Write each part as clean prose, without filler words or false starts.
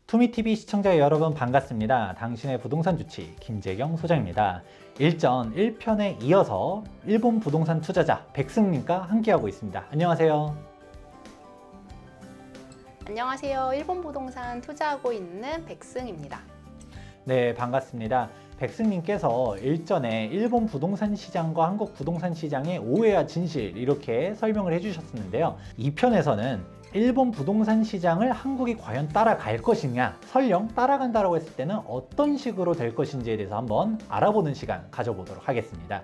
투미TV 시청자 여러분 반갑습니다. 당신의 부동산 주치 김재경 소장입니다. 일전 1편에 이어서 일본 부동산 투자자 백승님과 함께하고 있습니다. 안녕하세요. 안녕하세요. 일본 부동산 투자하고 있는 백승입니다. 네, 반갑습니다. 백승님께서 일전에 일본 부동산 시장과 한국 부동산 시장의 오해와 진실 이렇게 설명을 해주셨었는데요. 2편에서는 일본 부동산 시장을 한국이 과연 따라갈 것이냐, 설령 따라간다고 했을 때는 어떤 식으로 될 것인지에 대해서 한번 알아보는 시간 가져보도록 하겠습니다.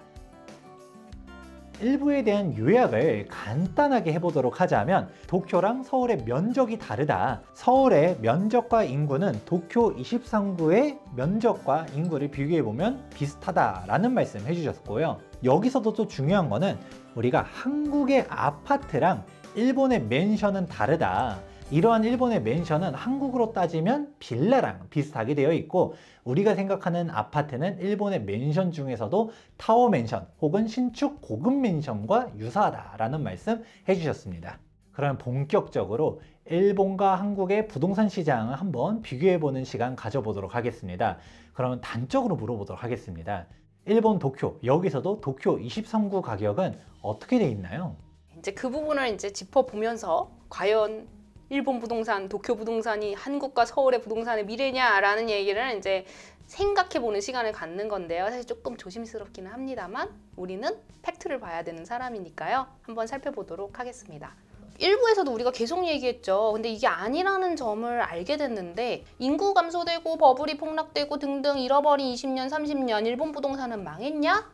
일부에 대한 요약을 간단하게 해보도록 하자면, 도쿄랑 서울의 면적이 다르다. 서울의 면적과 인구는 도쿄 23구의 면적과 인구를 비교해보면 비슷하다라는 말씀 해주셨고요. 여기서도 또 중요한 거는 우리가 한국의 아파트랑 일본의 맨션은 다르다. 이러한 일본의 맨션은 한국으로 따지면 빌라랑 비슷하게 되어 있고, 우리가 생각하는 아파트는 일본의 맨션 중에서도 타워 맨션 혹은 신축 고급 맨션과 유사하다라는 말씀 해주셨습니다. 그럼 본격적으로 일본과 한국의 부동산 시장을 한번 비교해보는 시간 가져보도록 하겠습니다. 그러면 단적으로 물어보도록 하겠습니다. 일본 도쿄, 여기서도 도쿄 23구 가격은 어떻게 되어 있나요? 이제 그 부분을 이제 짚어보면서 과연 일본 부동산, 도쿄 부동산이 한국과 서울의 부동산의 미래냐라는 얘기를 이제 생각해보는 시간을 갖는 건데요. 사실 조금 조심스럽기는 합니다만 우리는 팩트를 봐야 되는 사람이니까요. 한번 살펴보도록 하겠습니다. 일부에서도 우리가 계속 얘기했죠. 근데 이게 아니라는 점을 알게 됐는데, 인구 감소되고 버블이 폭락되고 등등 잃어버린 20년, 30년 일본 부동산은 망했냐?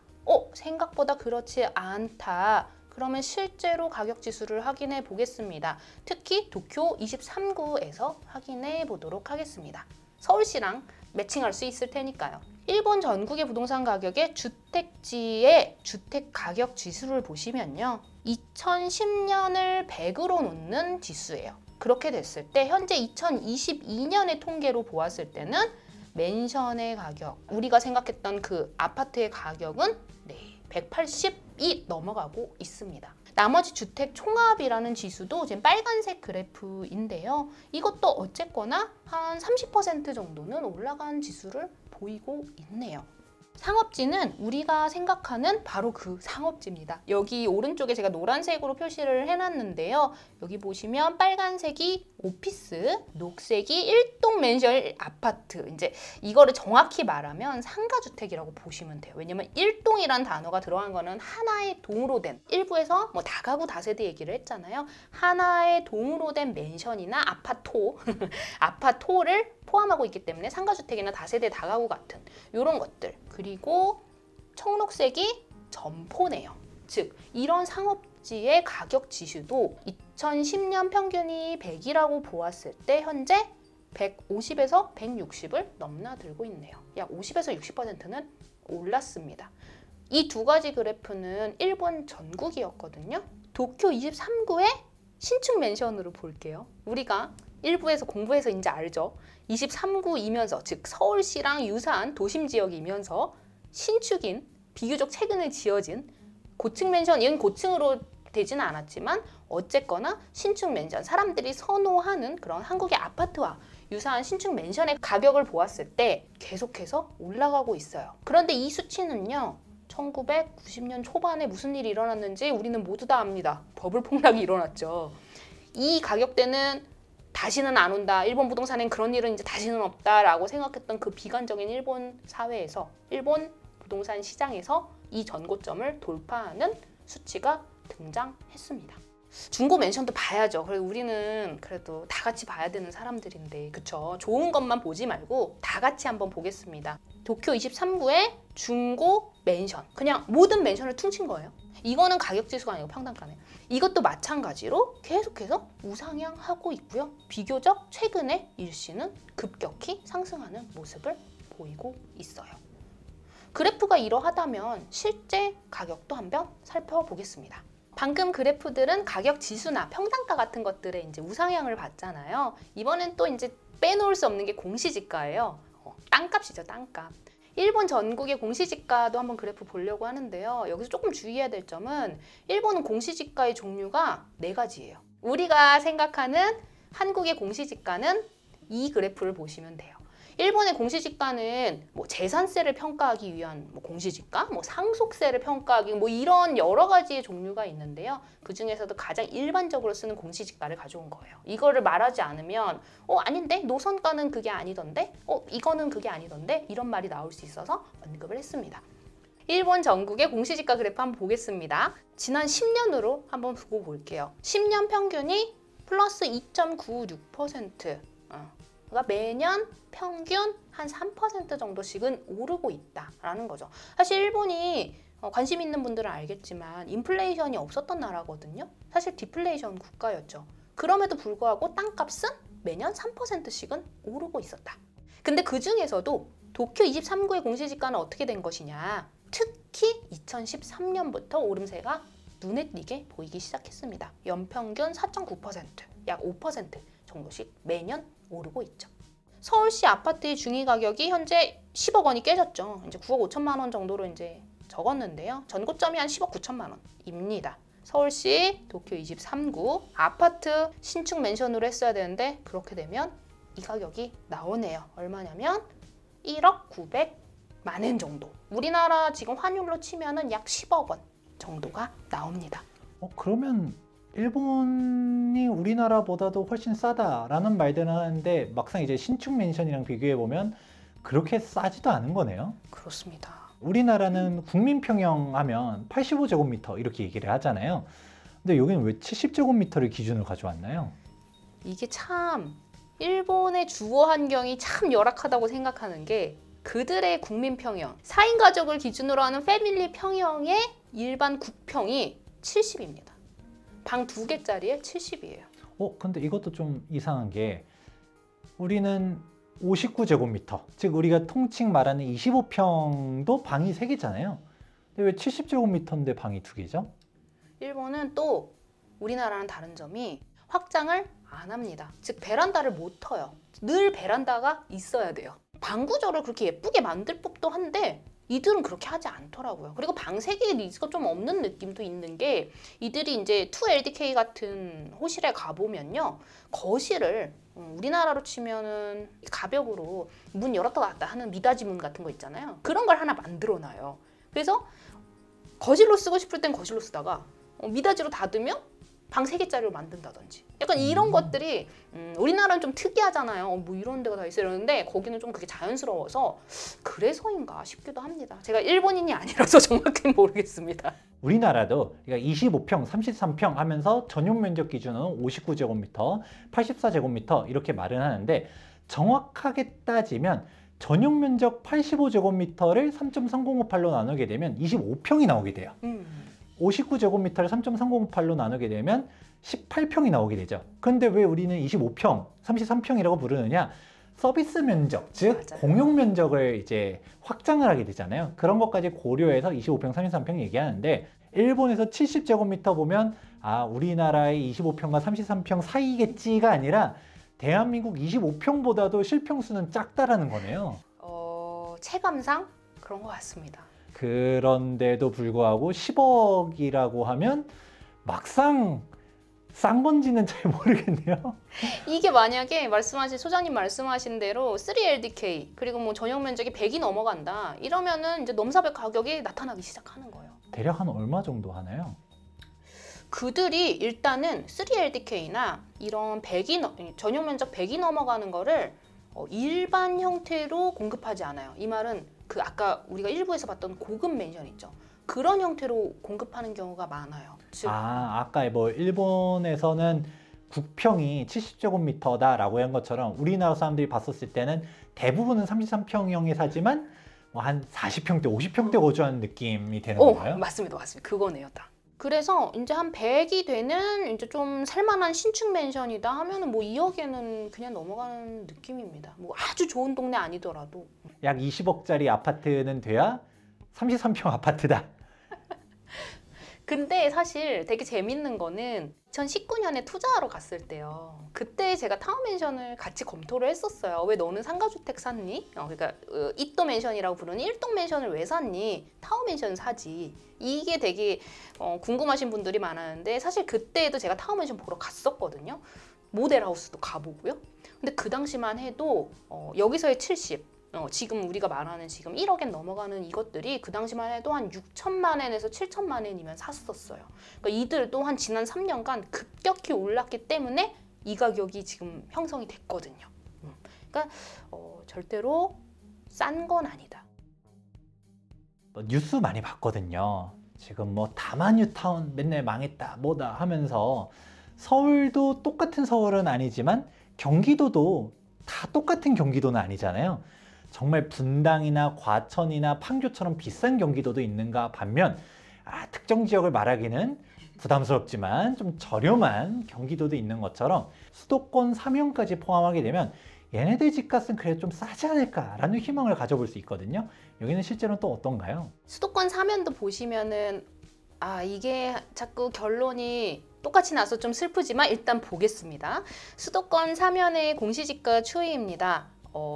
생각보다 그렇지 않다. 그러면 실제로 가격 지수를 확인해 보겠습니다. 특히 도쿄 23구에서 확인해 보도록 하겠습니다. 서울시랑 매칭할 수 있을 테니까요. 일본 전국의 부동산 가격의 주택지의 주택 가격 지수를 보시면요. 2010년을 100으로 놓는 지수예요. 그렇게 됐을 때 현재 2022년의 통계로 보았을 때는 맨션의 가격, 우리가 생각했던 그 아파트의 가격은 180이 넘어가고 있습니다. 나머지 주택 총합이라는 지수도 지금 빨간색 그래프인데요. 이것도 어쨌거나 한 30% 정도는 올라간 지수를 보이고 있네요. 상업지는 우리가 생각하는 바로 그 상업지입니다. 여기 오른쪽에 제가 노란색으로 표시를 해놨는데요. 여기 보시면 빨간색이 오피스, 녹색이 일동 맨션 아파트. 이제 이거를 정확히 말하면 상가주택이라고 보시면 돼요. 왜냐면 일동이란 단어가 들어간 거는 하나의 동으로 된, 일부에서 뭐 다가구 다세대 얘기를 했잖아요. 하나의 동으로 된 맨션이나 아파토, 아파토를 포함하고 있기 때문에 상가주택이나 다세대 다가구 같은 이런 것들, 그리고 청록색이 점포네요. 즉 이런 상업지의 가격 지수도 2010년 평균이 100이라고 보았을 때 현재 150에서 160을 넘나들고 있네요. 약 50에서 60%는 올랐습니다. 이 두 가지 그래프는 일본 전국이었거든요. 도쿄 23구의 신축 맨션으로 볼게요. 우리가 일부에서 공부해서 이제 알죠. 23구이면서, 즉 서울시랑 유사한 도심 지역이면서 신축인, 비교적 최근에 지어진 고층 맨션, 이건 고층으로 되지는 않았지만 어쨌거나 신축 맨션, 사람들이 선호하는 그런 한국의 아파트와 유사한 신축 맨션의 가격을 보았을 때 계속해서 올라가고 있어요. 그런데 이 수치는요, 1990년 초반에 무슨 일이 일어났는지 우리는 모두 다 압니다. 버블 폭락이 일어났죠. 이 가격대는 다시는 안 온다, 일본 부동산엔 그런 일은 이제 다시는 없다라고 생각했던 그 비관적인 일본 사회에서, 일본 부동산 시장에서 이 전고점을 돌파하는 수치가 등장했습니다. 중고 맨션도 봐야죠. 그래도 우리는 그래도 다 같이 봐야 되는 사람들인데, 그쵸? 좋은 것만 보지 말고 다 같이 한번 보겠습니다. 도쿄 23구의 중고 맨션, 그냥 모든 맨션을 퉁친 거예요. 이거는 가격 지수가 아니고 평단가네요. 이것도 마찬가지로 계속해서 우상향하고 있고요. 비교적 최근에 일시는 급격히 상승하는 모습을 보이고 있어요. 그래프가 이러하다면 실제 가격도 한번 살펴보겠습니다. 방금 그래프들은 가격 지수나 평단가 같은 것들의 이제 우상향을 봤잖아요. 이번엔 또 이제 빼놓을 수 없는 게 공시지가예요. 땅값이죠, 땅값. 일본 전국의 공시지가도 한번 그래프 보려고 하는데요. 여기서 조금 주의해야 될 점은 일본은 공시지가의 종류가 4가지예요. 우리가 생각하는 한국의 공시지가는 이 그래프를 보시면 돼요. 일본의 공시지가는 뭐 재산세를 평가하기 위한 뭐 공시지가, 뭐 상속세를 평가하기 뭐 이런 여러 가지의 종류가 있는데요. 그 중에서도 가장 일반적으로 쓰는 공시지가를 가져온 거예요. 이거를 말하지 않으면 아닌데 노선가는 그게 아니던데, 이거는 그게 아니던데 이런 말이 나올 수 있어서 언급을 했습니다. 일본 전국의 공시지가 그래프 한번 보겠습니다. 지난 10년으로 한번 두고 볼게요. 10년 평균이 플러스 2.96%. 그러니까 매년 평균 한 3% 정도씩은 오르고 있다라는 거죠. 사실 일본이 관심 있는 분들은 알겠지만 인플레이션이 없었던 나라거든요. 사실 디플레이션 국가였죠. 그럼에도 불구하고 땅값은 매년 3%씩은 오르고 있었다. 근데 그 중에서도 도쿄 23구의 공시지가는 어떻게 된 것이냐. 특히 2013년부터 오름세가 눈에 띄게 보이기 시작했습니다. 연평균 4.9%, 약 5% 정도씩 매년 오르고 있죠. 서울시 아파트의 중위 가격이 현재 10억 원이 깨졌죠. 이제 9억 5천만 원 정도로 이제 적었는데요. 전고점이 한 10억 9천만 원입니다. 서울시 도쿄 23구 아파트 신축 맨션으로 했어야 되는데 그렇게 되면 이 가격이 나오네요. 얼마냐면 1억 900만 원 정도. 우리나라 지금 환율로 치면은 약 10억 원 정도가 나옵니다. 그러면 일본이 우리나라보다도 훨씬 싸다라는 말들은 하는데 막상 이제 신축 맨션이랑 비교해 보면 그렇게 싸지도 않은 거네요. 그렇습니다. 우리나라는 국민평형 하면 85제곱미터 이렇게 얘기를 하잖아요. 근데 여기는 왜 70제곱미터를 기준으로 가져왔나요? 이게 참 일본의 주거 환경이 참 열악하다고 생각하는 게 그들의 국민평형, 4인 가족을 기준으로 하는 패밀리 평형의 일반 국평이 70입니다. 방 2개짜리에 70이에요. 근데 이것도 좀 이상한 게 우리는 59제곱미터, 즉 우리가 통칭 말하는 25평도 방이 3개잖아요. 근데 왜 70제곱미터인데 방이 2개죠? 일본은 또 우리나라랑 다른 점이 확장을 안 합니다. 즉 베란다를 못 터요. 늘 베란다가 있어야 돼요. 방 구조를 그렇게 예쁘게 만들 법도 한데 이들은 그렇게 하지 않더라고요. 그리고 방 3개의 니즈가 좀 없는 느낌도 있는 게 이들이 이제 2LDK 같은 호실에 가보면요. 거실을 우리나라로 치면은 가벽으로 문 열었다 닫았다 하는 미닫이 문 같은 거 있잖아요. 그런 걸 하나 만들어 놔요. 그래서 거실로 쓰고 싶을 땐 거실로 쓰다가 미닫이로 닫으면 방 3개짜리로 만든다든지 약간 이런 것들이 우리나라는 좀 특이하잖아요. 뭐 이런 데가 다 있어요. 이러는데 거기는 좀 그게 자연스러워서 그래서인가 싶기도 합니다. 제가 일본인이 아니라서 정확히 모르겠습니다. 우리나라도 그러니까 25평, 33평 하면서 전용 면적 기준은 59제곱미터, 84제곱미터 이렇게 말은 하는데 정확하게 따지면 전용 면적 85제곱미터를 3.3058로 나누게 되면 25평이 나오게 돼요. 59제곱미터를 3.3058로 나누게 되면 18평이 나오게 되죠. 근데 왜 우리는 25평, 33평이라고 부르느냐? 서비스 면적, 즉 맞아요. 공용 면적을 이제 확장을 하게 되잖아요. 그런 것까지 고려해서 25평, 33평 얘기하는데 일본에서 70제곱미터 보면 우리나라의 25평과 33평 사이겠지가 아니라 대한민국 25평보다도 실평수는 작다라는 거네요. 체감상 그런 것 같습니다. 그런데도 불구하고 10억이라고 하면 막상 싼 건지는 잘 모르겠네요. 이게 만약에 소장님 말씀하신 대로 3LDK 그리고 뭐 전용 면적이 100이 넘어간다 이러면은 이제 넘사벽 가격이 나타나기 시작하는 거예요. 대략 한 얼마 정도 하나요? 그들이 일단은 3LDK나 이런 전용 면적 100이 넘어가는 거를 일반 형태로 공급하지 않아요. 이 말은 그 아까 우리가 일부에서 봤던 고급 맨션 있죠. 그런 형태로 공급하는 경우가 많아요. 즉, 아까 뭐 일본에서는 국평이 70제곱미터다라고 한 것처럼 우리나라 사람들이 봤었을 때는 대부분은 33평형에 사지만 뭐 한 40평대, 50평대 거주하는 느낌이 되는 건가요? 맞습니다. 그거네요, 딱. 그래서 이제 한 100이 되는 이제 좀 살만한 신축 맨션이다 하면은 뭐 2억에는 그냥 넘어가는 느낌입니다. 뭐 아주 좋은 동네 아니더라도. 약 20억짜리 아파트는 돼야 33평 아파트다. 근데 사실 되게 재밌는 거는 2019년에 투자하러 갔을 때요. 그때 제가 타워맨션을 같이 검토를 했었어요. 왜 너는 상가주택 샀니? 그러니까 이또 맨션이라고 부르는 1동 맨션을 왜 샀니? 타워맨션 사지. 이게 되게 궁금하신 분들이 많았는데 사실 그때도 제가 타워맨션 보러 갔었거든요. 모델하우스도 가보고요. 근데 그 당시만 해도 여기서의 70, 지금 우리가 말하는 지금 1억엔 넘어가는 이것들이 그 당시만 해도 한 6천만 엔에서 7천만 엔이면 샀었어요. 그러니까 이들도 한 지난 3년간 급격히 올랐기 때문에 이 가격이 지금 형성이 됐거든요. 그러니까 절대로 싼 건 아니다. 뉴스 많이 봤거든요. 지금 뭐 다만뉴타운 맨날 망했다 뭐다 하면서 서울도 똑같은 서울은 아니지만 경기도도 다 똑같은 경기도는 아니잖아요. 정말 분당이나 과천이나 판교처럼 비싼 경기도도 있는가 반면 특정 지역을 말하기는 부담스럽지만 좀 저렴한 경기도도 있는 것처럼 수도권 3연까지 포함하게 되면 얘네들 집값은 그래도 좀 싸지 않을까라는 희망을 가져볼 수 있거든요. 여기는 실제로는 또 어떤가요? 수도권 사면도 보시면은 이게 자꾸 결론이 똑같이 나서 좀 슬프지만 일단 보겠습니다. 수도권 사면의 공시지가 추이입니다.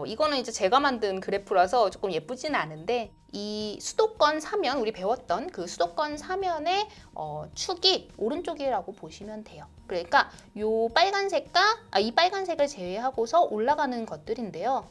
이거는 이제 제가 만든 그래프라서 조금 예쁘진 않은데 이 수도권 사면, 우리 배웠던 그 수도권 사면의 축이 오른쪽이라고 보시면 돼요. 그러니까 요 빨간색과 이 빨간색을 제외하고서 올라가는 것들인데요.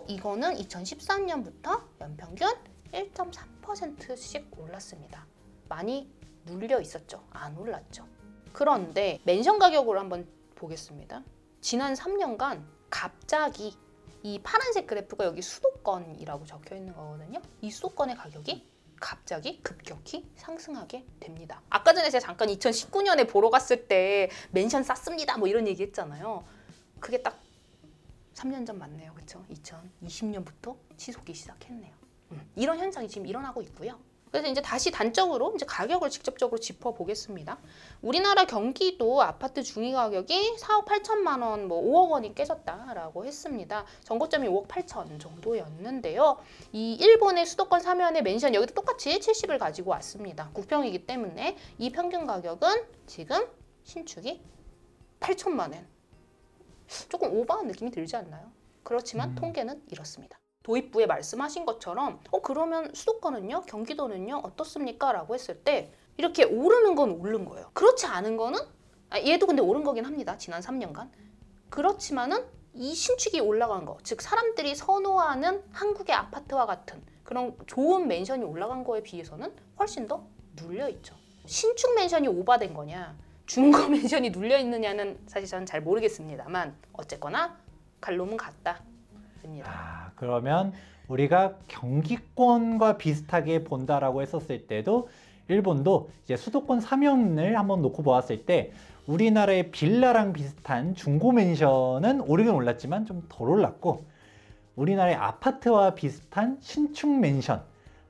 이거는 2013년부터 연평균 1.3%씩 올랐습니다. 많이 눌려 있었죠. 안 올랐죠. 그런데 멘션 가격으로 한번 보겠습니다. 지난 3년간 갑자기 이 파란색 그래프가 여기 수도권이라고 적혀 있는 거거든요. 이 수도권의 가격이 갑자기 급격히 상승하게 됩니다. 아까 전에 제가 잠깐 2019년에 보러 갔을 때 멘션 쌌습니다 뭐 이런 얘기 했잖아요. 그게 딱 3년 전 맞네요. 그렇죠? 2020년부터 치솟기 시작했네요. 이런 현상이 지금 일어나고 있고요. 그래서 이제 다시 단적으로 이제 가격을 직접적으로 짚어보겠습니다. 우리나라 경기도 아파트 중위 가격이 4억 8천만 원, 뭐 5억 원이 깨졌다라고 했습니다. 전고점이 5억 8천 정도였는데요. 이 일본의 수도권 사면의 멘션 여기도 똑같이 70을 가지고 왔습니다. 국평이기 때문에 이 평균 가격은 지금 신축이 8천만 원. 조금 오버한 느낌이 들지 않나요? 그렇지만 통계는 이렇습니다. 도입부에 말씀하신 것처럼 그러면 수도권은요? 경기도는요? 어떻습니까? 라고 했을 때 이렇게 오르는 건 오른 거예요. 그렇지 않은 거는 얘도 근데 오른 거긴 합니다. 지난 3년간. 그렇지만은 이 신축이 올라간 거, 즉 사람들이 선호하는 한국의 아파트와 같은 그런 좋은 맨션이 올라간 거에 비해서는 훨씬 더 눌려있죠. 신축 맨션이 오바된 거냐 중고 맨션이 눌려있느냐는 사실 저는 잘 모르겠습니다만 어쨌거나 갈 놈은 같다. 그러면 우리가 경기권과 비슷하게 본다라고 했었을 때도 일본도 이제 수도권 3연을 한번 놓고 보았을 때 우리나라의 빌라랑 비슷한 중고 맨션은 오르긴 올랐지만 좀 덜 올랐고 우리나라의 아파트와 비슷한 신축 맨션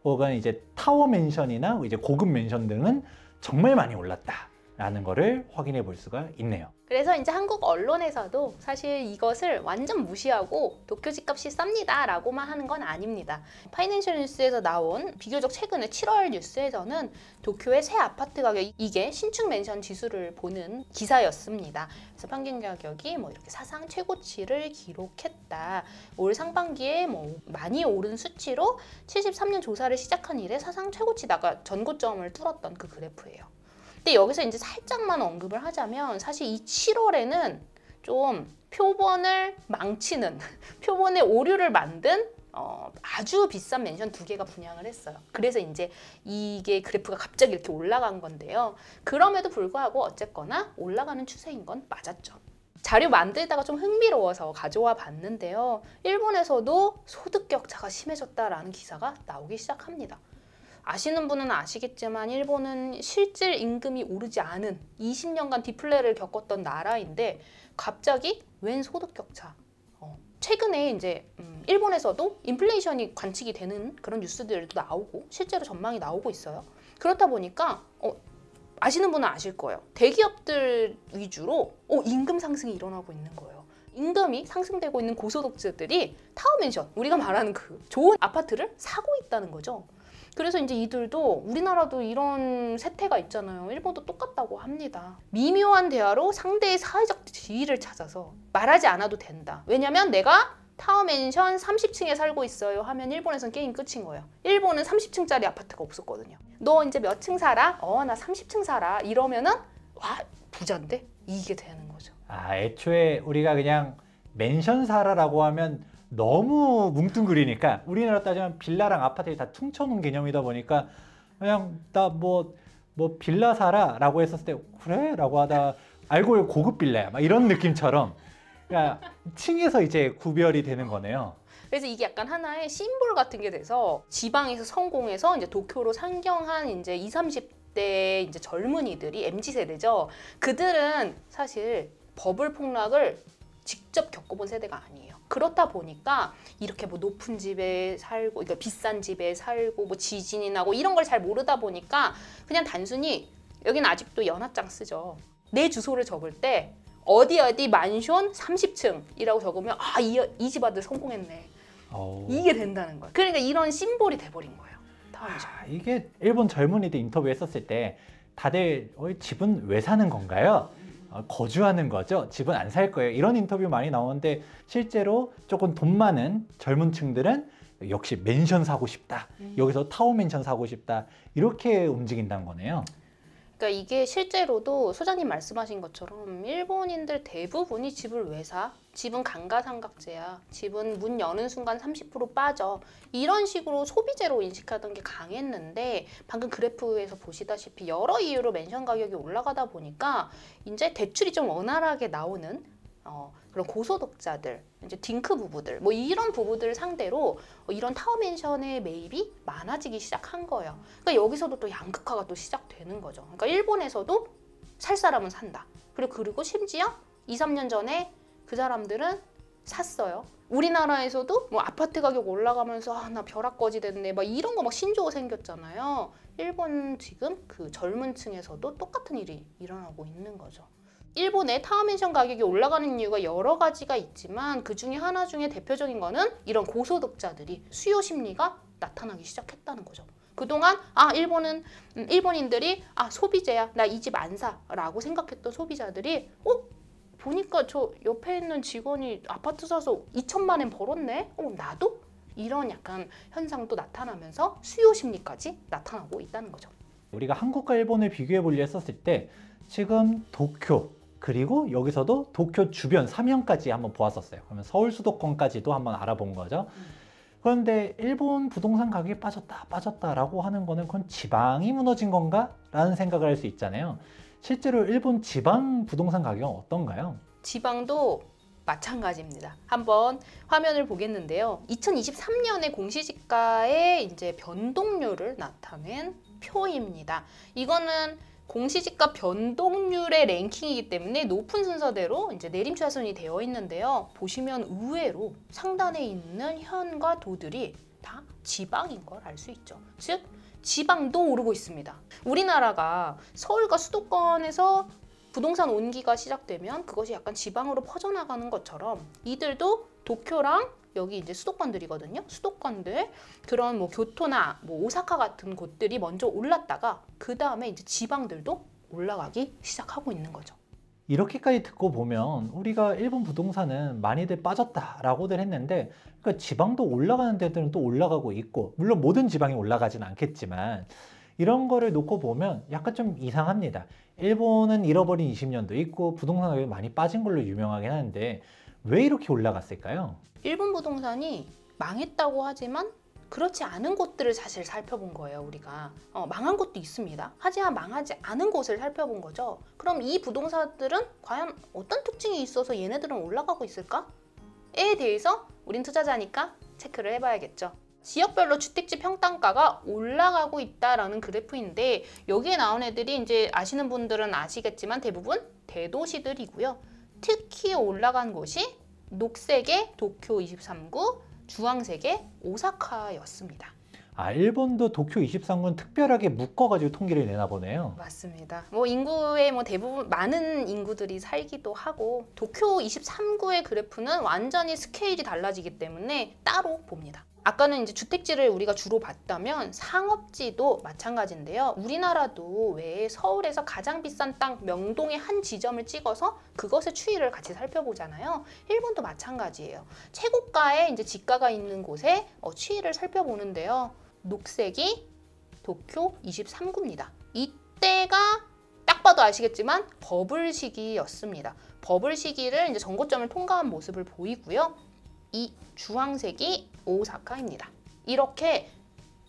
혹은 이제 타워 맨션이나 이제 고급 맨션 등은 정말 많이 올랐다라는 거를 확인해 볼 수가 있네요. 그래서 이제 한국 언론에서도 사실 이것을 완전 무시하고 도쿄 집값이 쌉니다 라고만 하는 건 아닙니다. 파이낸셜 뉴스에서 나온 비교적 최근에 7월 뉴스에서는 도쿄의 새 아파트 가격 이게 신축 맨션 지수를 보는 기사였습니다. 그래서 평균 가격이 뭐 이렇게 사상 최고치를 기록했다. 올 상반기에 뭐 많이 오른 수치로 73년 조사를 시작한 이래 사상 최고치다가 전고점을 뚫었던 그 그래프예요. 근데 여기서 이제 살짝만 언급을 하자면 사실 이 7월에는 좀 표본을 망치는, 표본의 오류를 만든 아주 비싼 맨션 2개가 분양을 했어요. 그래서 이제 이게 그래프가 갑자기 이렇게 올라간 건데요. 그럼에도 불구하고 어쨌거나 올라가는 추세인 건 맞았죠. 자료 만들다가 좀 흥미로워서 가져와 봤는데요. 일본에서도 소득 격차가 심해졌다라는 기사가 나오기 시작합니다. 아시는 분은 아시겠지만 일본은 실질 임금이 오르지 않은 20년간 디플레를 겪었던 나라인데 갑자기 웬 소득 격차. 최근에 이제 일본에서도 인플레이션이 관측이 되는 그런 뉴스들도 나오고 실제로 전망이 나오고 있어요. 그렇다 보니까 아시는 분은 아실 거예요. 대기업들 위주로 임금 상승이 일어나고 있는 거예요. 임금이 상승되고 있는 고소득자들이 타워맨션, 우리가 말하는 그 좋은 아파트를 사고 있다는 거죠. 그래서 이제 이들도 우리나라도 이런 세태가 있잖아요. 일본도 똑같다고 합니다. 미묘한 대화로 상대의 사회적 지위를 찾아서 말하지 않아도 된다. 왜냐면 내가 타워맨션 30층에 살고 있어요 하면 일본에선 게임 끝인 거예요. 일본은 30층짜리 아파트가 없었거든요. 너 이제 몇 층 살아? 나 30층 살아. 이러면은 와 부자인데? 이게 되는 거죠. 애초에 우리가 그냥 맨션사라라고 하면 너무 뭉뚱그리니까 우리나라 따지면 빌라랑 아파트를 다 퉁쳐놓은 개념이다 보니까 그냥 나 뭐 빌라 사라라고 했었을 때 그래? 라고 하다 알고 고급 빌라야 막 이런 느낌처럼 그러니까 층에서 이제 구별이 되는 거네요. 그래서 이게 약간 하나의 심볼 같은 게 돼서 지방에서 성공해서 이제 도쿄로 상경한 이제 20, 30대 이제 젊은이들이 MZ 세대죠. 그들은 사실 버블 폭락을 직접 겪어본 세대가 아니에요. 그렇다 보니까 이렇게 뭐 높은 집에 살고, 그러니까 비싼 집에 살고, 뭐 지진이 나고 이런 걸 잘 모르다 보니까 그냥 단순히 여기는 아직도 연하장 쓰죠. 내 주소를 적을 때 어디 만션 30층이라고 적으면 아, 이 집 아들 성공했네. 이게 된다는 거예요. 그러니까 이런 심볼이 돼버린 거예요. 이게 일본 젊은이들 인터뷰했었을 때 다들 집은 왜 사는 건가요? 거주하는 거죠. 집은 안 살 거예요. 이런 인터뷰 많이 나오는데 실제로 조금 돈 많은 젊은 층들은 역시 맨션 사고 싶다. 여기서 타워 맨션 사고 싶다. 이렇게 움직인다는 거네요. 그러니까 이게 실제로도 소장님 말씀하신 것처럼 일본인들 대부분이 집을 왜 사? 집은 감가상각제야. 집은 문 여는 순간 30% 빠져. 이런 식으로 소비재로 인식하던 게 강했는데 방금 그래프에서 보시다시피 여러 이유로 맨션 가격이 올라가다 보니까 이제 대출이 좀 원활하게 나오는 그런 고소득자들, 이제 딩크 부부들, 뭐 이런 부부들 상대로 이런 타워 맨션의 매입이 많아지기 시작한 거예요. 그러니까 여기서도 또 양극화가 또 시작되는 거죠. 그러니까 일본에서도 살 사람은 산다. 그리고 심지어 2, 3년 전에 그 사람들은 샀어요. 우리나라에서도 뭐 아파트 가격 올라가면서 아, 나 벼락거지 됐네 막 이런 거 막 신조어 생겼잖아요. 일본 지금 그 젊은 층에서도 똑같은 일이 일어나고 있는 거죠. 일본의 타워맨션 가격이 올라가는 이유가 여러 가지가 있지만 그 중에 하나 중에 대표적인 거는 이런 고소득자들이 수요 심리가 나타나기 시작했다는 거죠. 그동안 일본인들이 소비재야 나 이 집 안 사라고 생각했던 소비자들이 보니까 저 옆에 있는 직원이 아파트 사서 2천만 원 벌었네? 나도? 이런 약간 현상도 나타나면서 수요 심리까지 나타나고 있다는 거죠. 우리가 한국과 일본을 비교해 보려 했었을 때 지금 도쿄 그리고 여기서도 도쿄 주변 3현까지 한번 보았었어요. 그러면 서울 수도권까지도 한번 알아본 거죠. 그런데 일본 부동산 가격이 빠졌다라고 하는 거는 그건 지방이 무너진 건가? 라는 생각을 할 수 있잖아요. 실제로 일본 지방 부동산 가격은 어떤가요? 지방도 마찬가지입니다. 한번 화면을 보겠는데요. 2023년에 공시지가의 이제 변동률을 나타낸 표입니다. 이거는 공시지가 변동률의 랭킹이기 때문에 높은 순서대로 이제 내림차순이 되어 있는데요. 보시면 의외로 상단에 있는 현과 도들이 다 지방인 걸 알 수 있죠. 즉 지방도 오르고 있습니다. 우리나라가 서울과 수도권에서 부동산 온기가 시작되면 그것이 약간 지방으로 퍼져나가는 것처럼 이들도 도쿄랑 여기 이제 수도권들이거든요. 수도권들 그런 뭐 교토나 뭐 오사카 같은 곳들이 먼저 올랐다가 그 다음에 이제 지방들도 올라가기 시작하고 있는 거죠. 이렇게까지 듣고 보면 우리가 일본 부동산은 많이들 빠졌다라고들 했는데 그러니까 지방도 올라가는 데들은 또 올라가고 있고 물론 모든 지방이 올라가진 않겠지만 이런 거를 놓고 보면 약간 좀 이상합니다. 일본은 잃어버린 20년도 있고 부동산 가격이 많이 빠진 걸로 유명하긴 하는데 왜 이렇게 올라갔을까요? 일본 부동산이 망했다고 하지만 그렇지 않은 곳들을 사실 살펴본 거예요. 우리가 망한 곳도 있습니다. 하지만 망하지 않은 곳을 살펴본 거죠. 그럼 이 부동산들은 과연 어떤 특징이 있어서 얘네들은 올라가고 있을까?에 대해서 우린 투자자니까 체크를 해봐야겠죠. 지역별로 주택지 평당가가 올라가고 있다라는 그래프인데 여기에 나온 애들이 이제 아시는 분들은 아시겠지만 대부분 대도시들이고요. 특히 올라간 곳이 녹색의 도쿄 23구, 주황색의 오사카였습니다. 일본도 도쿄 23구는 특별하게 묶어가지고 통계를 내나 보네요. 맞습니다. 뭐 인구의 뭐 대부분 많은 인구들이 살기도 하고 도쿄 23구의 그래프는 완전히 스케일이 달라지기 때문에 따로 봅니다. 아까는 이제 주택지를 우리가 주로 봤다면 상업지도 마찬가지인데요. 우리나라도 왜 서울에서 가장 비싼 땅 명동의 한 지점을 찍어서 그것의 추이를 같이 살펴보잖아요. 일본도 마찬가지예요. 최고가의 이제 지가가 있는 곳에 추이를 살펴보는데요. 녹색이 도쿄 23구입니다. 이때가 딱 봐도 아시겠지만 버블 시기였습니다. 버블 시기를 이제 전고점을 통과한 모습을 보이고요. 이 주황색이 오사카입니다. 이렇게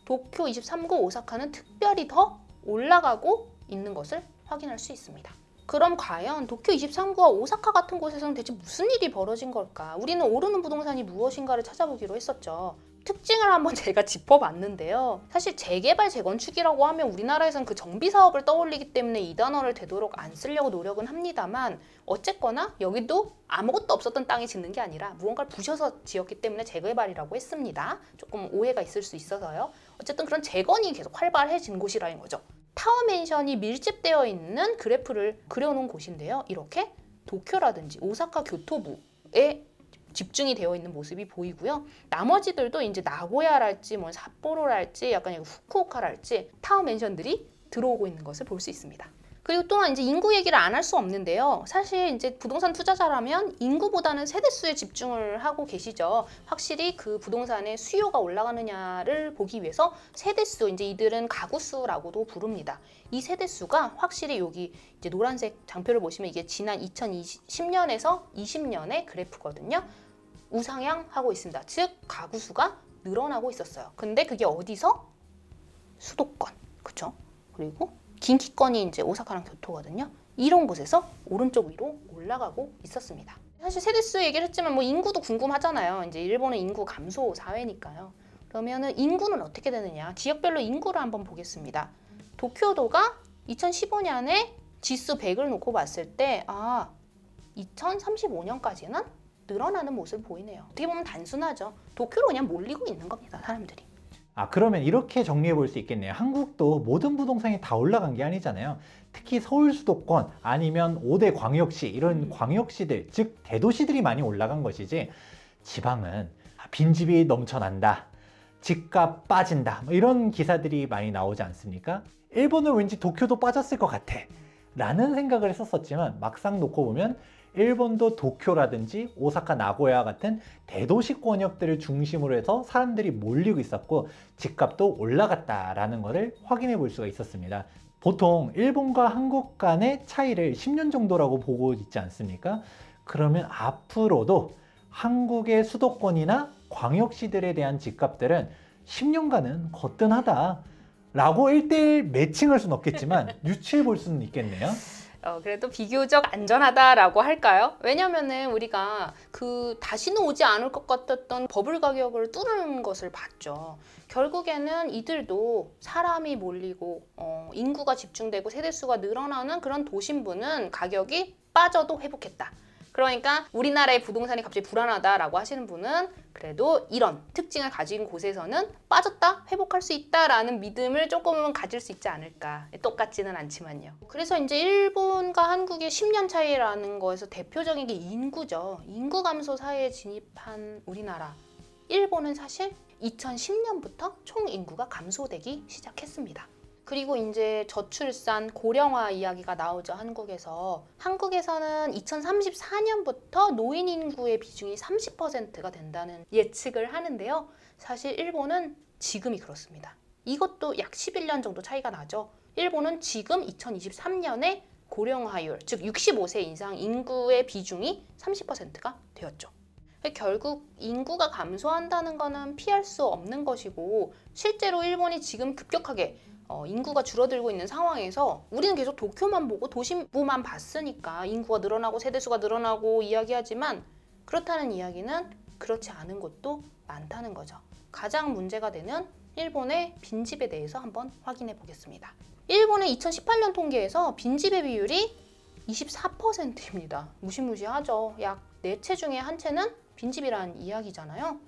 도쿄 23구 오사카는 특별히 더 올라가고 있는 것을 확인할 수 있습니다. 그럼 과연 도쿄 23구와 오사카 같은 곳에서는 대체 무슨 일이 벌어진 걸까? 우리는 오르는 부동산이 무엇인가를 찾아보기로 했었죠. 특징을 한번 제가 짚어봤는데요. 사실 재개발, 재건축이라고 하면 우리나라에선 그 정비 사업을 떠올리기 때문에 이 단어를 되도록 안 쓰려고 노력은 합니다만 어쨌거나 여기도 아무것도 없었던 땅에 짓는 게 아니라 무언가를 부셔서 지었기 때문에 재개발이라고 했습니다. 조금 오해가 있을 수 있어서요. 어쨌든 그런 재건이 계속 활발해진 곳이라는 거죠. 타워 맨션이 밀집되어 있는 그래프를 그려놓은 곳인데요. 이렇게 도쿄라든지 오사카 교토부에 집중이 되어 있는 모습이 보이고요. 나머지들도 이제 나고야랄지 뭐 삿포로랄지 약간 후쿠오카랄지 타워 맨션들이 들어오고 있는 것을 볼 수 있습니다. 그리고 또한 이제 인구 얘기를 안 할 수 없는데요. 사실 이제 부동산 투자자라면 인구보다는 세대수에 집중을 하고 계시죠. 확실히 그 부동산의 수요가 올라가느냐를 보기 위해서 세대수, 이제 이들은 가구수라고도 부릅니다. 이 세대수가 확실히 여기 이제 노란색 장표를 보시면 이게 지난 2010년에서 20년의 그래프거든요. 우상향하고 있습니다. 즉 가구수가 늘어나고 있었어요. 근데 그게 어디서? 수도권, 그렇죠? 그리고 긴키권이 이제 오사카랑 교토거든요. 이런 곳에서 오른쪽 위로 올라가고 있었습니다. 사실 세대수 얘기를 했지만 뭐 인구도 궁금하잖아요. 이제 일본은 인구 감소 사회니까요. 그러면은 인구는 어떻게 되느냐? 지역별로 인구를 한번 보겠습니다. 도쿄도가 2015년에 지수 100을 놓고 봤을 때 2035년까지는 늘어나는 모습을 보이네요. 어떻게 보면 단순하죠. 도쿄로 그냥 몰리고 있는 겁니다, 사람들이. 그러면 이렇게 정리해 볼 수 있겠네요. 한국도 모든 부동산이 다 올라간 게 아니잖아요. 특히 서울 수도권 아니면 5대 광역시 이런 광역시들, 즉 대도시들이 많이 올라간 것이지 지방은 빈집이 넘쳐난다, 집값 빠진다 뭐 이런 기사들이 많이 나오지 않습니까? 일본은 왠지 도쿄도 빠졌을 것 같아 라는 생각을 했었지만 막상 놓고 보면 일본도 도쿄라든지 오사카, 나고야 같은 대도시 권역들을 중심으로 해서 사람들이 몰리고 있었고 집값도 올라갔다라는 것을 확인해 볼 수가 있었습니다. 보통 일본과 한국 간의 차이를 10년 정도라고 보고 있지 않습니까? 그러면 앞으로도 한국의 수도권이나 광역시들에 대한 집값들은 10년간은 거뜬하다 라고 1대1 매칭할 수는 없겠지만 유추해 볼 수는 있겠네요. 그래도 비교적 안전하다라고 할까요? 왜냐면은 우리가 다시는 오지 않을 것 같았던 버블 가격을 뚫는 것을 봤죠. 결국에는 이들도 사람이 몰리고 인구가 집중되고 세대수가 늘어나는 그런 도심부는 가격이 빠져도 회복했다. 그러니까 우리나라의 부동산이 갑자기 불안하다라고 하시는 분은 그래도 이런 특징을 가진 곳에서는 빠졌다 회복할 수 있다라는 믿음을 조금은 가질 수 있지 않을까. 똑같지는 않지만요. 그래서 이제 일본과 한국의 10년 차이라는 거에서 대표적인 게 인구죠. 인구 감소 사회에 진입한 우리나라. 일본은 사실 2010년부터 총 인구가 감소되기 시작했습니다. 그리고 이제 저출산, 고령화 이야기가 나오죠, 한국에서. 한국에서는 2034년부터 노인 인구의 비중이 30%가 된다는 예측을 하는데요. 사실 일본은 지금이 그렇습니다. 이것도 약 11년 정도 차이가 나죠. 일본은 지금 2023년에 고령화율, 즉 65세 이상 인구의 비중이 30%가 되었죠. 결국 인구가 감소한다는 것은 피할 수 없는 것이고 실제로 일본이 지금 급격하게 인구가 줄어들고 있는 상황에서 우리는 계속 도쿄만 보고 도심부만 봤으니까 인구가 늘어나고 세대수가 늘어나고 이야기하지만 그렇다는 이야기는 그렇지 않은 곳도 많다는 거죠. 가장 문제가 되는 일본의 빈집에 대해서 한번 확인해 보겠습니다. 일본의 2018년 통계에서 빈집의 비율이 24%입니다. 무시무시하죠. 약 4채 중에 한 채는 빈집이란 이야기잖아요.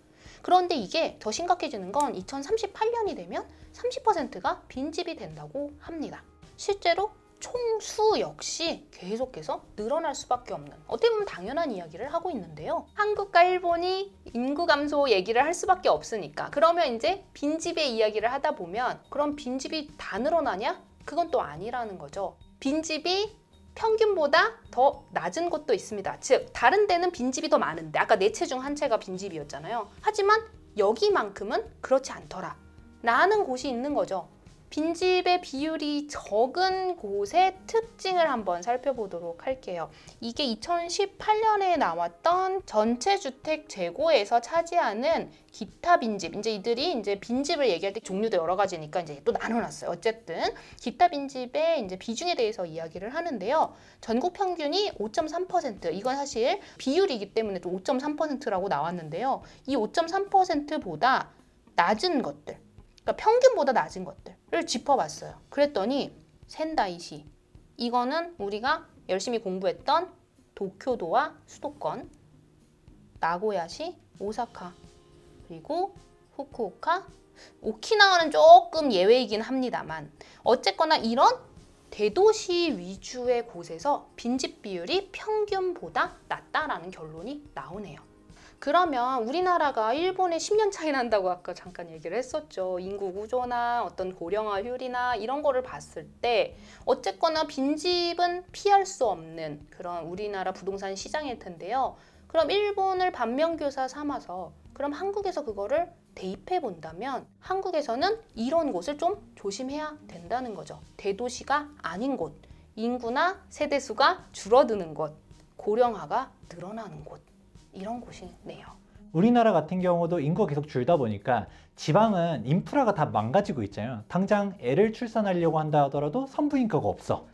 그런데 이게 더 심각해지는 건 2038년이 되면 30%가 빈집이 된다고 합니다. 실제로 총수 역시 계속해서 늘어날 수밖에 없는, 어떻게 보면 당연한 이야기를 하고 있는데요. 한국과 일본이 인구 감소 얘기를 할 수밖에 없으니까 그러면 이제 빈집의 이야기를 하다 보면 그럼 빈집이 다 늘어나냐? 그건 또 아니라는 거죠. 빈집이 평균보다 더 낮은 곳도 있습니다. 즉 다른 데는 빈집이 더 많은데 아까 4채 중 한 채가 빈집이었잖아요. 하지만 여기만큼은 그렇지 않더라 라는 곳이 있는 거죠. 빈집의 비율이 적은 곳의 특징을 한번 살펴보도록 할게요. 이게 2018년에 나왔던 전체 주택 재고에서 차지하는 기타 빈집. 이제 이들이 이제 빈집을 얘기할 때 종류도 여러 가지니까 이제 또 나눠놨어요. 어쨌든 기타 빈집의 이제 비중에 대해서 이야기를 하는데요. 전국 평균이 5.3%. 이건 사실 비율이기 때문에 또 5.3%라고 나왔는데요. 이 5.3%보다 낮은 것들, 그러니까 평균보다 낮은 것들을 짚어봤어요. 그랬더니 센다이시, 이거는 우리가 열심히 공부했던 도쿄도와 수도권, 나고야시, 오사카, 그리고 후쿠오카, 오키나와는 조금 예외이긴 합니다만 어쨌거나 이런 대도시 위주의 곳에서 빈집 비율이 평균보다 낮다라는 결론이 나오네요. 그러면 우리나라가 일본에 10년 차이 난다고 아까 잠깐 얘기를 했었죠. 인구 구조나 어떤 고령화율이나 이런 거를 봤을 때 어쨌거나 빈집은 피할 수 없는 그런 우리나라 부동산 시장일 텐데요. 그럼 일본을 반면교사 삼아서 그럼 한국에서 그거를 대입해 본다면 한국에서는 이런 곳을 좀 조심해야 된다는 거죠. 대도시가 아닌 곳, 인구나 세대수가 줄어드는 곳, 고령화가 늘어나는 곳, 이런 곳이네요. 우리나라 같은 경우도 인구가 계속 줄다 보니까 지방은 인프라가 다 망가지고 있잖아요. 당장 애를 출산하려고 한다 하더라도 산부인과가 없어.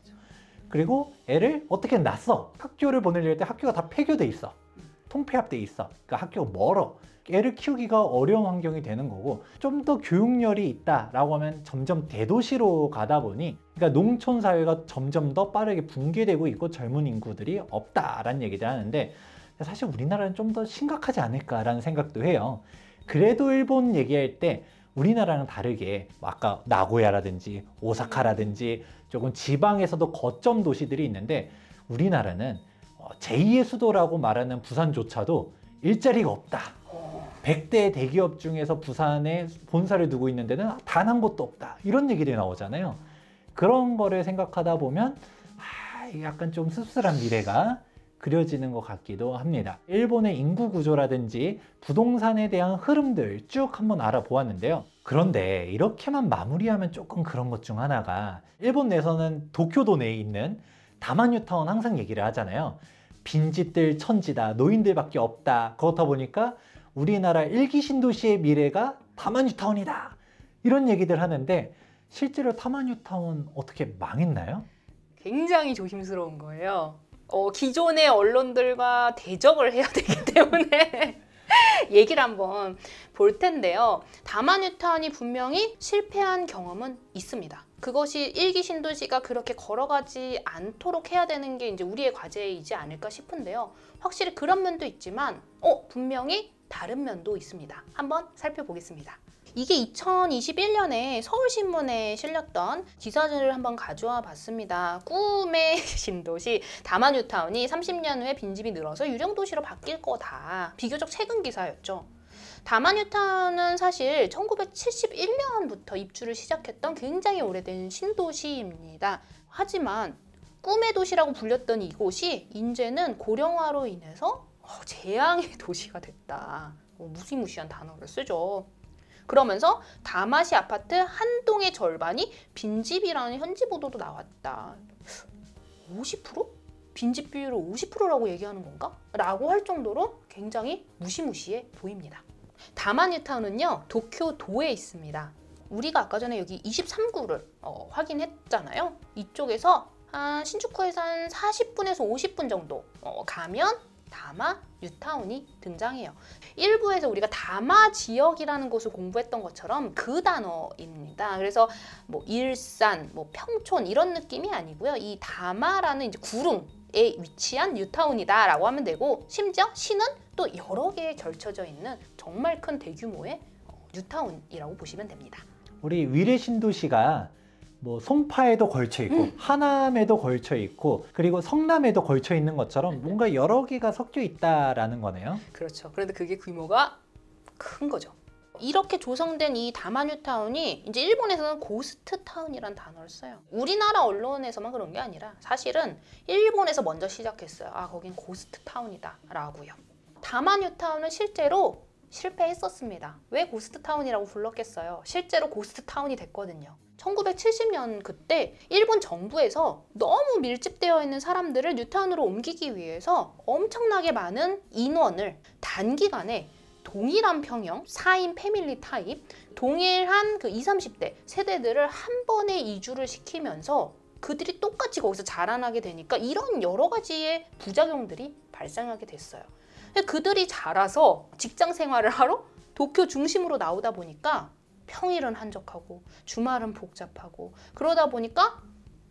그리고 애를 어떻게 낳았어. 학교를 보내려 할 때 학교가 다 폐교돼 있어. 통폐합돼 있어. 그러니까 학교가 멀어. 애를 키우기가 어려운 환경이 되는 거고, 좀 더 교육열이 있다라고 하면 점점 대도시로 가다 보니, 그러니까 농촌 사회가 점점 더 빠르게 붕괴되고 있고 젊은 인구들이 없다라는 얘기를 하는데, 사실 우리나라는 좀 더 심각하지 않을까라는 생각도 해요. 그래도 일본 얘기할 때 우리나라랑 다르게 아까 나고야라든지 오사카라든지 조금 지방에서도 거점 도시들이 있는데, 우리나라는 제2의 수도라고 말하는 부산조차도 일자리가 없다. 100대 대기업 중에서 부산에 본사를 두고 있는 데는 단 한 곳도 없다. 이런 얘기들이 나오잖아요. 그런 거를 생각하다 보면 약간 좀 씁쓸한 미래가 그려지는 것 같기도 합니다. 일본의 인구 구조라든지 부동산에 대한 흐름들 쭉 한번 알아보았는데요. 그런데 이렇게만 마무리하면 조금 그런 것 중 하나가, 일본 내에서는 도쿄도 내에 있는 다만유타운 항상 얘기를 하잖아요. 빈집들 천지다, 노인들밖에 없다. 그렇다 보니까 우리나라 일기 신도시의 미래가 다만유타운이다, 이런 얘기들 하는데, 실제로 다만유타운 어떻게 망했나요? 굉장히 조심스러운 거예요. 기존의 언론들과 대적을 해야 되기 때문에 얘기를 한번 볼 텐데요. 다만유타운이 분명히 실패한 경험은 있습니다. 그것이 일기 신도시가 그렇게 걸어가지 않도록 해야 되는 게 이제 우리의 과제이지 않을까 싶은데요. 확실히 그런 면도 있지만 분명히 다른 면도 있습니다. 한번 살펴보겠습니다. 이게 2021년에 서울신문에 실렸던 기사들을 한번 가져와 봤습니다. 꿈의 신도시 다만유타운이 30년 후에 빈집이 늘어서 유령도시로 바뀔 거다. 비교적 최근 기사였죠. 다만유타운은 사실 1971년부터 입주를 시작했던 굉장히 오래된 신도시입니다. 하지만 꿈의 도시라고 불렸던 이곳이 이제는 고령화로 인해서 재앙의 도시가 됐다. 무시무시한 단어를 쓰죠. 그러면서 다마시 아파트 한 동의 절반이 빈집이라는 현지 보도도 나왔다. 50%? 빈집 비율을 50%라고 얘기하는 건가? 라고 할 정도로 굉장히 무시무시해 보입니다. 다만유타운은요, 도쿄도에 있습니다. 우리가 아까 전에 여기 23구를 확인했잖아요. 이쪽에서 신주쿠에서 한 40분에서 50분 정도 가면 다마 뉴타운이 등장해요. 일부에서 우리가 다마 지역이라는 곳을 공부했던 것처럼 그 단어입니다. 그래서 뭐 일산, 뭐 평촌 이런 느낌이 아니고요. 이 다마라는 이제 구릉에 위치한 뉴타운이다라고 하면 되고, 심지어 시는 또 여러 개에 걸쳐져 있는 정말 큰 대규모의 뉴타운이라고 보시면 됩니다. 우리 위례 신도시가 뭐 송파에도 걸쳐 있고 하남에도 걸쳐 있고 그리고 성남에도 걸쳐 있는 것처럼 뭔가 여러 개가 섞여 있다라는 거네요. 그렇죠. 그런데 그게 규모가 큰 거죠. 이렇게 조성된 이 다만유타운이 이제 일본에서는 고스트 타운이라는 단어를 써요. 우리나라 언론에서만 그런 게 아니라 사실은 일본에서 먼저 시작했어요. 거긴 고스트 타운이다 라고요. 다만유타운은 실제로 실패했었습니다. 왜 고스트 타운이라고 불렀겠어요? 실제로 고스트 타운이 됐거든요. 1970년 그때 일본 정부에서 너무 밀집되어 있는 사람들을 뉴타운으로 옮기기 위해서 엄청나게 많은 인원을 단기간에 동일한 평형, 4인 패밀리 타입, 동일한 그 20, 30대 세대들을 한 번에 이주를 시키면서 그들이 똑같이 거기서 자라나게 되니까 이런 여러 가지의 부작용들이 발생하게 됐어요. 그들이 자라서 직장 생활을 하러 도쿄 중심으로 나오다 보니까 평일은 한적하고 주말은 복잡하고 그러다 보니까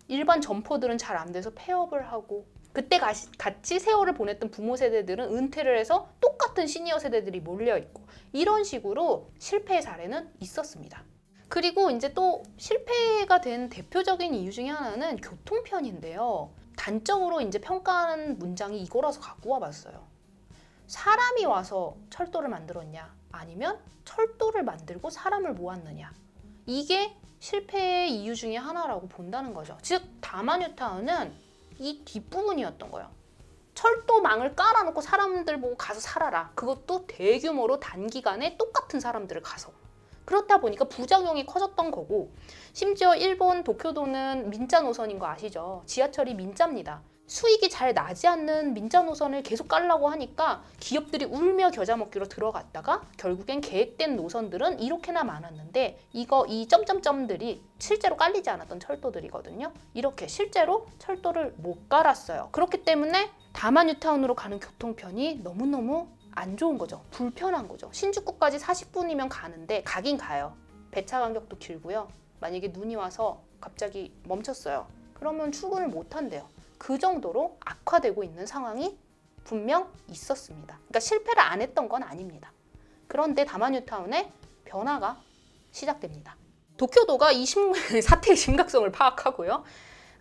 일반 점포들은 잘 안 돼서 폐업을 하고 그때 같이 세월을 보냈던 부모 세대들은 은퇴를 해서 똑같은 시니어 세대들이 몰려있고 이런 식으로 실패의 사례는 있었습니다. 그리고 이제 또 실패가 된 대표적인 이유 중에 하나는 교통편인데요. 단적으로 이제 평가하는 문장이 이거라서 갖고 와봤어요. 사람이 와서 철도를 만들었냐 아니면 철도를 만들고 사람을 모았느냐 이게 실패의 이유 중에 하나라고 본다는 거죠. 즉 다마 뉴타운은 이 뒷부분이었던 거예요. 철도망을 깔아놓고 사람들 보고 가서 살아라. 그것도 대규모로 단기간에 똑같은 사람들을 가서. 그렇다 보니까 부작용이 커졌던 거고 심지어 일본 도쿄도는 민자 노선인 거 아시죠? 지하철이 민자입니다. 수익이 잘 나지 않는 민자 노선을 계속 깔라고 하니까 기업들이 울며 겨자 먹기로 들어갔다가 결국엔 계획된 노선들은 이렇게나 많았는데 이 점점점들이 실제로 깔리지 않았던 철도들이거든요. 이렇게 실제로 철도를 못 깔았어요. 그렇기 때문에 다마 뉴타운으로 가는 교통편이 너무너무 안 좋은 거죠. 불편한 거죠. 신주쿠까지 40분이면 가는데 가긴 가요. 배차 간격도 길고요. 만약에 눈이 와서 갑자기 멈췄어요. 그러면 출근을 못 한대요. 그 정도로 악화되고 있는 상황이 분명 있었습니다. 그러니까 실패를 안 했던 건 아닙니다. 그런데 다마 뉴타운에 변화가 시작됩니다. 도쿄도가 이 사태의 심각성을 파악하고요.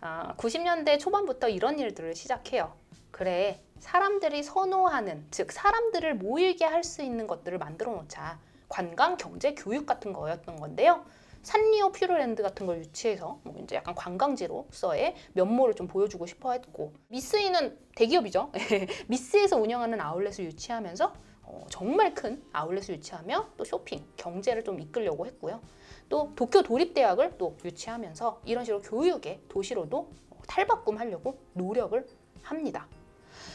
90년대 초반부터 이런 일들을 시작해요. 그래, 사람들이 선호하는, 즉 사람들을 모이게 할 수 있는 것들을 만들어 놓자. 관광, 경제, 교육 같은 거였던 건데요. 산리오 퓨르랜드 같은 걸 유치해서 이제 약간 관광지로서의 면모를 좀 보여주고 싶어 했고 미쓰이는 대기업이죠. 미쓰에서 운영하는 아울렛을 유치하면서 정말 큰 아울렛을 유치하며 또 쇼핑, 경제를 좀 이끌려고 했고요. 또 도쿄 도립대학을 또 유치하면서 이런 식으로 교육의 도시로도 탈바꿈하려고 노력을 합니다.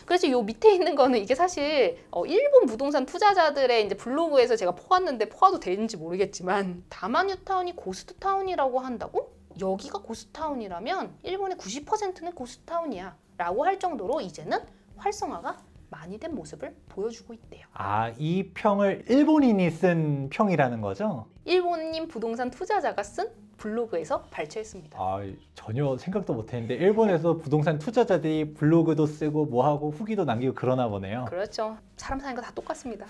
그래서 요 밑에 있는 거는 이게 사실 일본 부동산 투자자들의 이제 블로그에서 제가 포왔는데 포화도 되는지 모르겠지만 다마 뉴타운이 고스트타운이라고 한다고? 여기가 고스트타운이라면 일본의 90%는 고스트타운이야 라고 할 정도로 이제는 활성화가 많이 된 모습을 보여주고 있대요. 이 평을 일본인이 쓴 평이라는 거죠? 일본인 부동산 투자자가 쓴 블로그에서 발췌했습니다. 전혀 생각도 못했는데 일본에서 부동산 투자자들이 블로그도 쓰고 뭐하고 후기도 남기고 그러나 보네요. 그렇죠. 사람 사는 거 다 똑같습니다.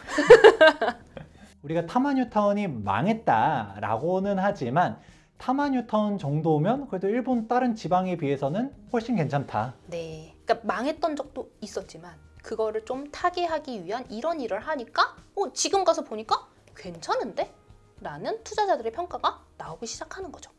우리가 타마 뉴타운이 망했다라고는 하지만 타마 뉴타운 정도면 그래도 일본 다른 지방에 비해서는 훨씬 괜찮다. 네, 그러니까 망했던 적도 있었지만 그거를 좀 타개하기 위한 이런 일을 하니까 지금 가서 보니까 괜찮은데? 라는 투자자들의 평가가 나오기 시작하는 거죠.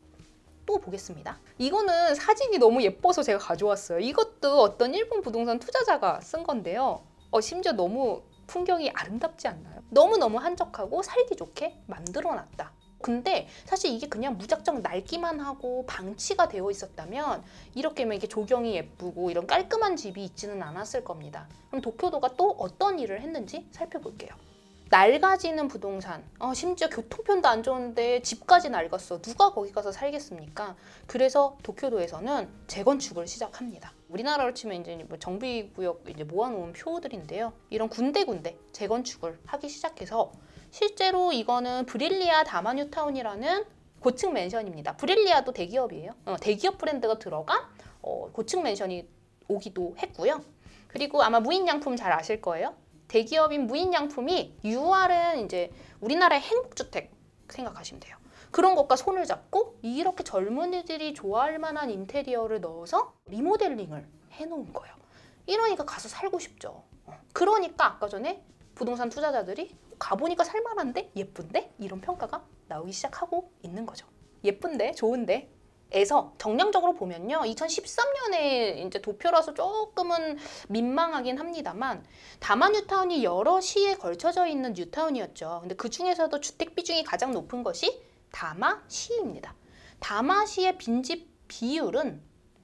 또 보겠습니다. 이거는 사진이 너무 예뻐서 제가 가져왔어요. 이것도 어떤 일본 부동산 투자자가 쓴 건데요. 심지어 너무 풍경이 아름답지 않나요? 너무너무 한적하고 살기 좋게 만들어놨다. 근데 사실 이게 그냥 무작정 낡기만 하고 방치가 되어 있었다면 이렇게 조경이 예쁘고 이런 깔끔한 집이 있지는 않았을 겁니다. 그럼 도쿄도가 또 어떤 일을 했는지 살펴볼게요. 낡아지는 부동산, 심지어 교통편도 안 좋은데 집까지 낡았어. 누가 거기 가서 살겠습니까? 그래서 도쿄도에서는 재건축을 시작합니다. 우리나라로 치면 이제 정비구역 이제 모아놓은 표들인데요. 이런 군데군데 재건축을 하기 시작해서 실제로 이거는 브릴리아 다마 뉴타운이라는 고층 맨션입니다. 브릴리아도 대기업이에요. 대기업 브랜드가 들어간 고층 맨션이 오기도 했고요. 그리고 아마 무인양품 잘 아실 거예요. 대기업인 무인양품이 UR은 이제 우리나라의 행복주택 생각하시면 돼요. 그런 것과 손을 잡고 이렇게 젊은이들이 좋아할 만한 인테리어를 넣어서 리모델링을 해놓은 거예요. 이러니까 가서 살고 싶죠. 그러니까 아까 전에 부동산 투자자들이 가보니까 살만한데? 예쁜데? 이런 평가가 나오기 시작하고 있는 거죠. 예쁜데? 좋은데? 에서 정량적으로 보면요. 2013년에 이제 도표라서 조금은 민망하긴 합니다만 다마 뉴타운이 여러 시에 걸쳐져 있는 뉴타운이었죠. 근데 그 중에서도 주택 비중이 가장 높은 것이 다마 시입니다. 다마시의 빈집 비율은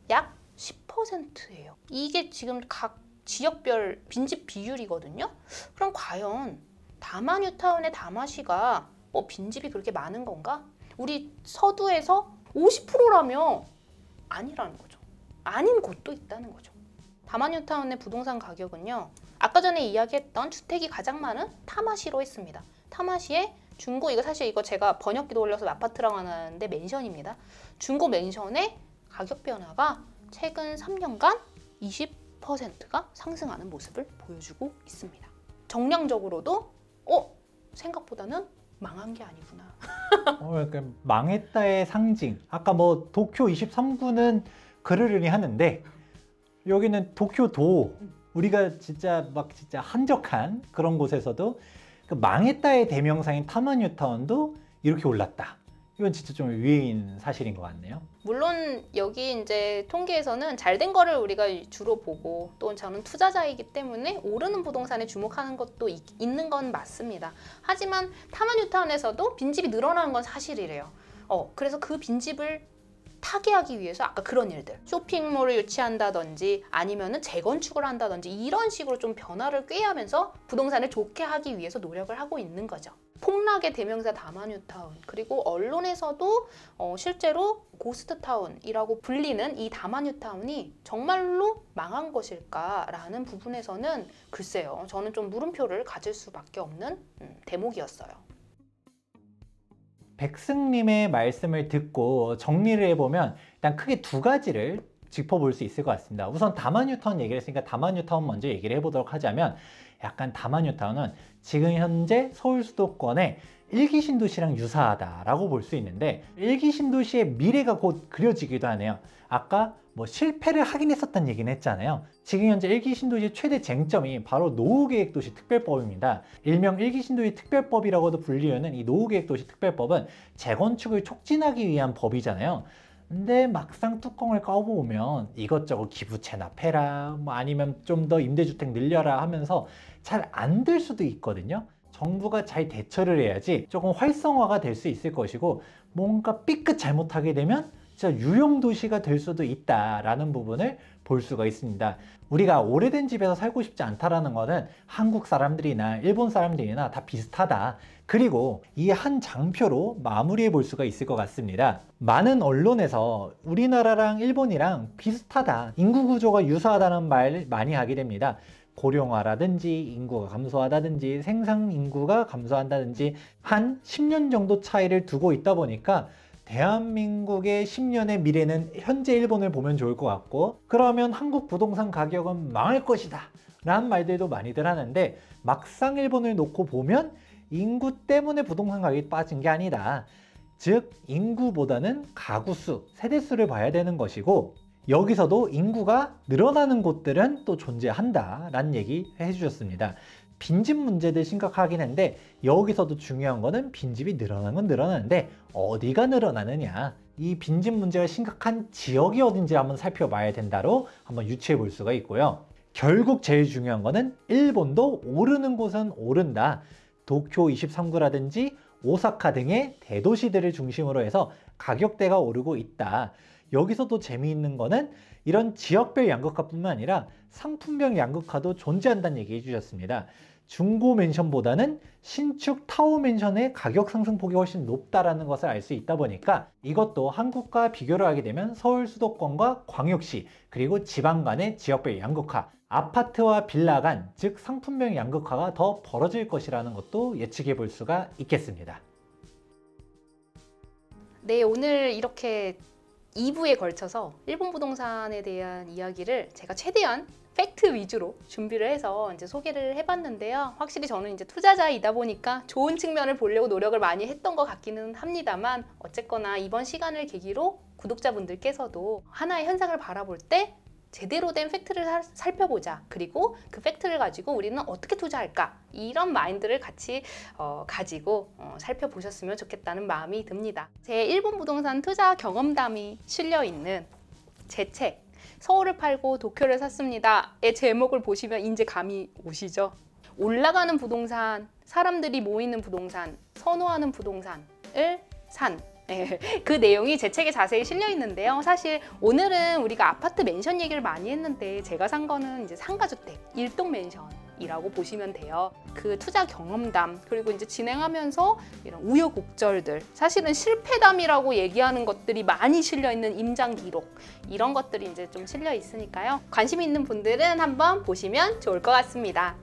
약 10%예요. 이게 지금 각 지역별 빈집 비율이거든요. 그럼 과연 다마뉴타운의 다마시가 빈집이 그렇게 많은 건가? 우리 서두에서 50%라며 아니라는 거죠. 아닌 곳도 있다는 거죠. 다마뉴타운의 부동산 가격은요, 아까 전에 이야기했던 주택이 가장 많은 타마시로 했습니다. 타마시의 중고, 이거 사실 이거 제가 번역기도 올려서 아파트라고 하는데 맨션입니다. 중고 맨션의 가격 변화가 최근 3년간 20%가 상승하는 모습을 보여주고 있습니다. 정량적으로도 생각보다는 망한 게 아니구나. 그러니까 망했다의 상징. 아까 뭐 도쿄 23구는 그러려니 하는데 여기는 도쿄도 우리가 진짜 한적한 그런 곳에서도 그 망했다의 대명사인 타마뉴타운도 이렇게 올랐다. 이건 진짜 좀 의외인 사실인 것 같네요. 물론 여기 이제 통계에서는 잘된 거를 우리가 주로 보고, 또 저는 투자자이기 때문에 오르는 부동산에 주목하는 것도 있는 건 맞습니다. 하지만 타마뉴타운에서도 빈집이 늘어나는 건 사실이래요. 그래서 그 빈집을 타개하기 위해서 아까 그런 일들, 쇼핑몰을 유치한다든지 아니면은 재건축을 한다든지 이런 식으로 좀 변화를 꾀하면서 부동산을 좋게 하기 위해서 노력을 하고 있는 거죠. 폭락의 대명사 다마뉴타운, 그리고 언론에서도 실제로 고스트타운이라고 불리는 이 다마뉴타운이 정말로 망한 것일까라는 부분에서는 글쎄요, 저는 좀 물음표를 가질 수밖에 없는 대목이었어요. 백승님의 말씀을 듣고 정리를 해보면 일단 크게 두 가지를 짚어볼 수 있을 것 같습니다. 우선 다마뉴타운 얘기를 했으니까 다마뉴타운 먼저 얘기를 해보도록 하자면, 약간 다마뉴타운은 지금 현재 서울 수도권의 일기 신도시랑 유사하다라고 볼 수 있는데, 일기 신도시의 미래가 곧 그려지기도 하네요. 아까 뭐 실패를 하긴 했었다는 얘기는 했잖아요. 지금 현재 일기 신도시의 최대 쟁점이 바로 노후계획도시 특별법입니다. 일명 일기 신도시 특별법이라고도 불리는 이 노후계획도시 특별법은 재건축을 촉진하기 위한 법이잖아요. 근데 막상 뚜껑을 까보면 이것저것 기부 체납해라, 뭐 아니면 좀 더 임대주택 늘려라 하면서 잘 안 될 수도 있거든요. 정부가 잘 대처를 해야지 조금 활성화가 될 수 있을 것이고, 뭔가 삐끗 잘못하게 되면 진짜 유형도시가 될 수도 있다라는 부분을 볼 수가 있습니다. 우리가 오래된 집에서 살고 싶지 않다라는 거는 한국 사람들이나 일본 사람들이나 다 비슷하다. 그리고 이 한 장표로 마무리해 볼 수가 있을 것 같습니다. 많은 언론에서 우리나라랑 일본이랑 비슷하다, 인구 구조가 유사하다는 말 많이 하게 됩니다. 고령화라든지 인구가 감소하다든지 생산 인구가 감소한다든지 한 10년 정도 차이를 두고 있다 보니까 대한민국의 10년의 미래는 현재 일본을 보면 좋을 것 같고, 그러면 한국 부동산 가격은 망할 것이다 라는 말들도 많이들 하는데, 막상 일본을 놓고 보면 인구 때문에 부동산 가격이 빠진 게 아니다. 즉 인구보다는 가구수, 세대수를 봐야 되는 것이고, 여기서도 인구가 늘어나는 곳들은 또 존재한다 라는 얘기 해주셨습니다. 빈집 문제들 심각하긴 한데, 여기서도 중요한 거는 빈집이 늘어나는 건 늘어나는데 어디가 늘어나느냐, 이 빈집 문제가 심각한 지역이 어딘지 한번 살펴봐야 된다로 한번 유추해 볼 수가 있고요. 결국 제일 중요한 거는 일본도 오르는 곳은 오른다. 도쿄 23구라든지 오사카 등의 대도시들을 중심으로 해서 가격대가 오르고 있다. 여기서도 재미있는 거는 이런 지역별 양극화뿐만 아니라 상품별 양극화도 존재한다는 얘기 해주셨습니다. 중고 맨션보다는 신축 타워 맨션의 가격 상승폭이 훨씬 높다라는 것을 알 수 있다 보니까, 이것도 한국과 비교를 하게 되면 서울 수도권과 광역시 그리고 지방 간의 지역별 양극화, 아파트와 빌라 간, 즉 상품별 양극화가 더 벌어질 것이라는 것도 예측해 볼 수가 있겠습니다. 네, 오늘 이렇게 2부에 걸쳐서 일본 부동산에 대한 이야기를 제가 최대한 팩트 위주로 준비를 해서 이제 소개를 해봤는데요. 확실히 저는 이제 투자자이다 보니까 좋은 측면을 보려고 노력을 많이 했던 것 같기는 합니다만, 어쨌거나 이번 시간을 계기로 구독자분들께서도 하나의 현상을 바라볼 때 제대로 된 팩트를 살펴보자, 그리고 그 팩트를 가지고 우리는 어떻게 투자할까, 이런 마인드를 같이 가지고 살펴보셨으면 좋겠다는 마음이 듭니다. 제 일본 부동산 투자 경험담이 실려있는 제 책 서울을 팔고 도쿄를 샀습니다의 제목을 보시면 이제 감이 오시죠? 올라가는 부동산, 사람들이 모이는 부동산, 선호하는 부동산을 산 네, 그 내용이 제 책에 자세히 실려 있는데요. 사실 오늘은 우리가 아파트 맨션 얘기를 많이 했는데 제가 산 거는 이제 상가주택, 일동 맨션이라고 보시면 돼요. 그 투자 경험담, 그리고 이제 진행하면서 이런 우여곡절들, 사실은 실패담이라고 얘기하는 것들이 많이 실려 있는 임장 기록, 이런 것들이 이제 좀 실려 있으니까요. 관심 있는 분들은 한번 보시면 좋을 것 같습니다.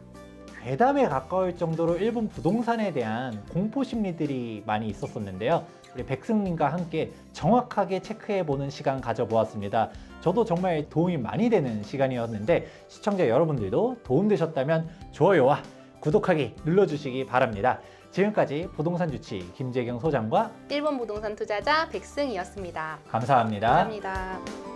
괴담에 가까울 정도로 일본 부동산에 대한 공포 심리들이 많이 있었었는데요. 우리 백승님과 함께 정확하게 체크해보는 시간 가져보았습니다. 저도 정말 도움이 많이 되는 시간이었는데 시청자 여러분들도 도움되셨다면 좋아요와 구독하기 눌러주시기 바랍니다. 지금까지 부동산 주치 김재경 소장과 일본 부동산 투자자 백승이었습니다. 감사합니다. 감사합니다.